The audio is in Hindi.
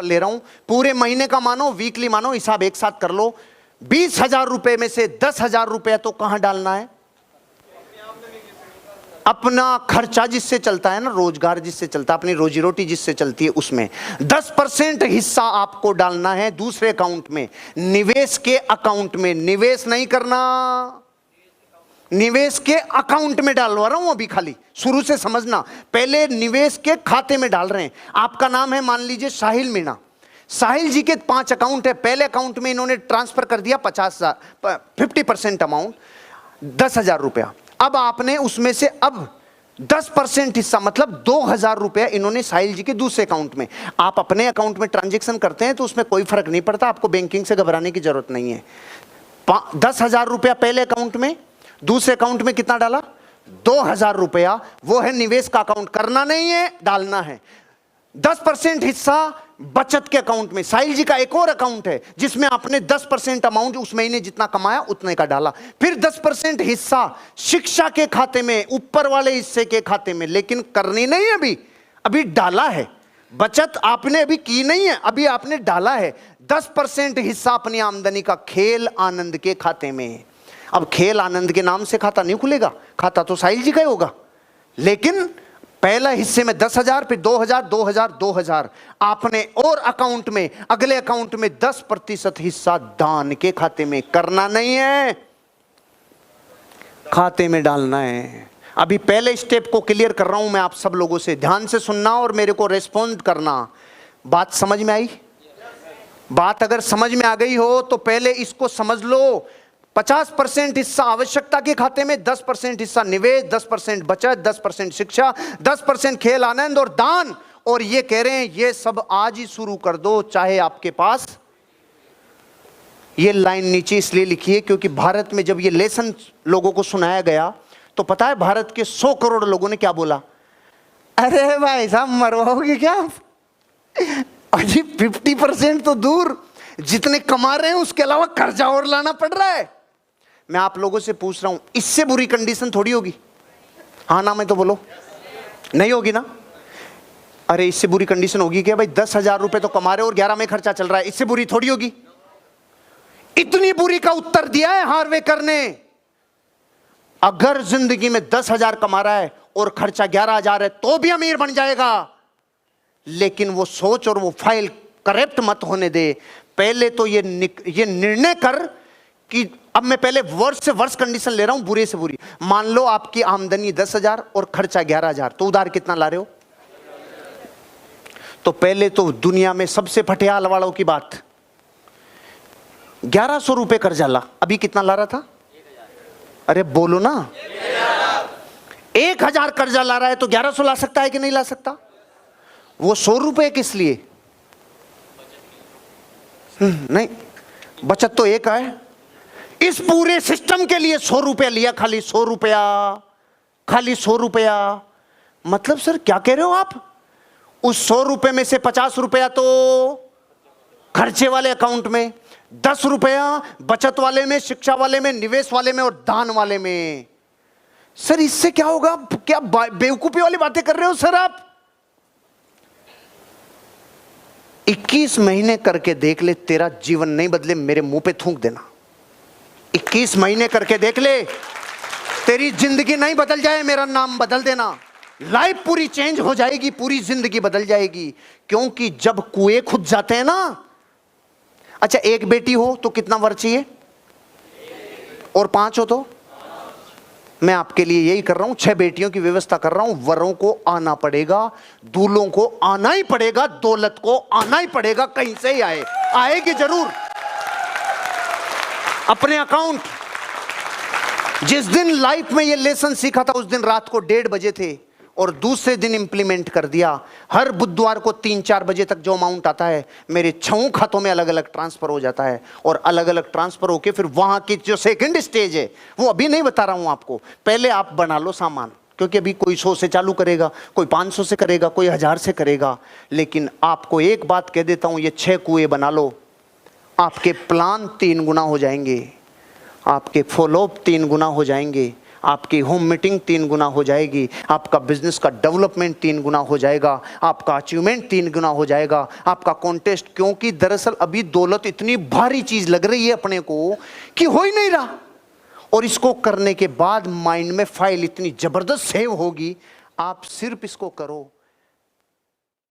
ले रहा हूं, पूरे महीने का मानो, वीकली मानो, हिसाब एक साथ कर लो। 20,000 रुपए में से 10,000 रुपया तो कहां डालना है? अपना खर्चा जिससे चलता है ना, रोजगार जिससे चलता है, अपनी रोजी रोटी जिससे चलती है, उसमें 10% हिस्सा आपको डालना है दूसरे अकाउंट में, निवेश के अकाउंट में। निवेश नहीं करना, निवेश के अकाउंट में डालवा रहा हूं अभी, खाली शुरू से समझना। पहले निवेश के खाते में डाल रहे हैं। आपका नाम है मान लीजिए साहिल मीणा, साहिल जी के 5 अकाउंट है। पहले अकाउंट में इन्होंने ट्रांसफर कर दिया 50% अमाउंट, 10,000 रुपया। अब आपने उसमें से अब 10% हिस्सा मतलब 2,000 रुपया इन्होंने साहिल जी के दूसरे अकाउंट में। आप अपने अकाउंट में ट्रांजैक्शन करते हैं तो उसमें कोई फर्क नहीं पड़ता, आपको बैंकिंग से घबराने की जरूरत नहीं है। 10,000 रुपया पहले अकाउंट में, दूसरे अकाउंट में कितना डाला? 2,000 रुपया। वो है निवेश का अकाउंट, करना नहीं है, डालना है। 10% हिस्सा बचत के अकाउंट में। साहिल जी का एक और अकाउंट है जिसमें आपने 10% अमाउंट उस महीने जितना कमाया उतने का डाला। फिर 10% हिस्सा शिक्षा के खाते में, ऊपर वाले हिस्से के खाते में, लेकिन करनी नहीं है अभी, अभी डाला है। बचत आपने अभी की नहीं है, अभी आपने डाला है। 10% हिस्सा अपनी आमदनी का खेल आनंद के खाते में। अब खेल आनंद के नाम से खाता नहीं खुलेगा, खाता तो साहिल जी का ही होगा, लेकिन पहला हिस्से में 10,000, फिर 2,000, 2,000, 2,000 आपने और अकाउंट में, अगले अकाउंट में 10% हिस्सा दान के खाते में। करना नहीं है, खाते में डालना है। अभी पहले स्टेप को क्लियर कर रहा हूं मैं आप सब लोगों से, ध्यान से सुनना और मेरे को रेस्पॉन्ड करना। बात समझ में आई? बात अगर समझ में आ गई हो तो पहले इसको समझ लो। 50% हिस्सा आवश्यकता के खाते में, 10% हिस्सा निवेश, 10% बचत, 10% शिक्षा, 10% खेल आनंद और दान। और ये कह रहे हैं ये सब आज ही शुरू कर दो, चाहे आपके पास। ये लाइन नीचे इसलिए लिखी है क्योंकि भारत में जब ये लेसन लोगों को सुनाया गया तो पता है भारत के 100 करोड़ लोगों ने क्या बोला? अरे भाई साहब मरवाओगे क्या? अजी 50% तो दूर, जितने कमा रहे हैं उसके अलावा कर्जा और लाना पड़ रहा है। मैं आप लोगों से पूछ रहा हूं, इससे बुरी कंडीशन थोड़ी होगी? हाँ ना, मैं तो बोलो, नहीं होगी ना? अरे इससे बुरी कंडीशन होगी क्या भाई? 10,000 रुपए तो कमा रहे और 11 में खर्चा चल रहा है, इससे बुरी थोड़ी होगी? इतनी बुरी का उत्तर दिया है हार्वेकर ने। अगर जिंदगी में 10,000 कमा रहा है और खर्चा 11,000 है तो भी अमीर बन जाएगा, लेकिन वो सोच और वो फाइल करेक्ट मत होने दे। पहले तो ये निर्णय कर कि अब मैं पहले वर्ष से वर्ष कंडीशन ले रहा हूं, बुरे से बुरी। मान लो आपकी आमदनी 10,000 और खर्चा 11,000, तो उधार कितना ला रहे हो? तो पहले तो दुनिया में सबसे फटियाल वालों की बात, 1100 रुपए कर्जा ला। अभी कितना ला रहा था? अरे बोलो ना, 1,000 कर्जा ला रहा है तो 1100 ला सकता है कि नहीं ला सकता? वो 100 रुपए किस लिए? नहीं, बचत तो एक है। इस पूरे सिस्टम के लिए 100 रुपया लिया, खाली 100 रुपया, खाली 100 रुपया। मतलब सर क्या कह रहे हो आप? उस 100 रुपए में से 50 रुपया तो खर्चे वाले अकाउंट में, 10 रुपया बचत वाले में, शिक्षा वाले में, निवेश वाले में और दान वाले में। सर इससे क्या होगा? क्या बेवकूफी वाली बातें कर रहे हो सर आप? 21 महीने करके देख ले, तेरा जीवन नहीं बदले मेरे मुंह पे थूक देना। 21 महीने करके देख ले, तेरी जिंदगी नहीं बदल जाए, मेरा नाम बदल देना। लाइफ पूरी चेंज हो जाएगी, पूरी जिंदगी बदल जाएगी। क्योंकि जब कुएं खुद जाते हैं ना, अच्छा एक बेटी हो तो कितना वर चाहिए? और 5 हो तो? मैं आपके लिए यही कर रहा हूं, 6 बेटियों की व्यवस्था कर रहा हूं। वरों को आना पड़ेगा, दूल्हों को आना ही पड़ेगा, दौलत को आना ही पड़ेगा, कहीं से ही आए, आएगी जरूर। अपने अकाउंट, जिस दिन लाइफ में ये लेसन सीखा था उस दिन रात को 1:30 बजे थे और दूसरे दिन इंप्लीमेंट कर दिया। हर बुधवार को 3-4 बजे तक जो अमाउंट आता है मेरे 6 खातों में अलग अलग ट्रांसफर हो जाता है, और अलग अलग ट्रांसफर होके फिर वहां की जो सेकंड स्टेज है वो अभी नहीं बता रहा हूं आपको। पहले आप बना लो सामान, क्योंकि अभी कोई 100 से चालू करेगा, कोई 500 से करेगा, कोई 1000 से करेगा। लेकिन आपको एक बात कह देता हूं, ये 6 कुएं बना लो, आपके प्लान 3 गुना हो जाएंगे, आपके फॉलोअप 3 गुना हो जाएंगे, आपकी होम मीटिंग 3 गुना हो जाएगी, आपका बिजनेस का डेवलपमेंट 3 गुना हो जाएगा, आपका अचीवमेंट 3 गुना हो जाएगा, आपका कॉन्टेस्ट। क्योंकि दरअसल अभी दौलत इतनी भारी चीज लग रही है अपने को कि हो ही नहीं रहा, और इसको करने के बाद माइंड में फाइल इतनी जबरदस्त सेव होगी। आप सिर्फ इसको करो,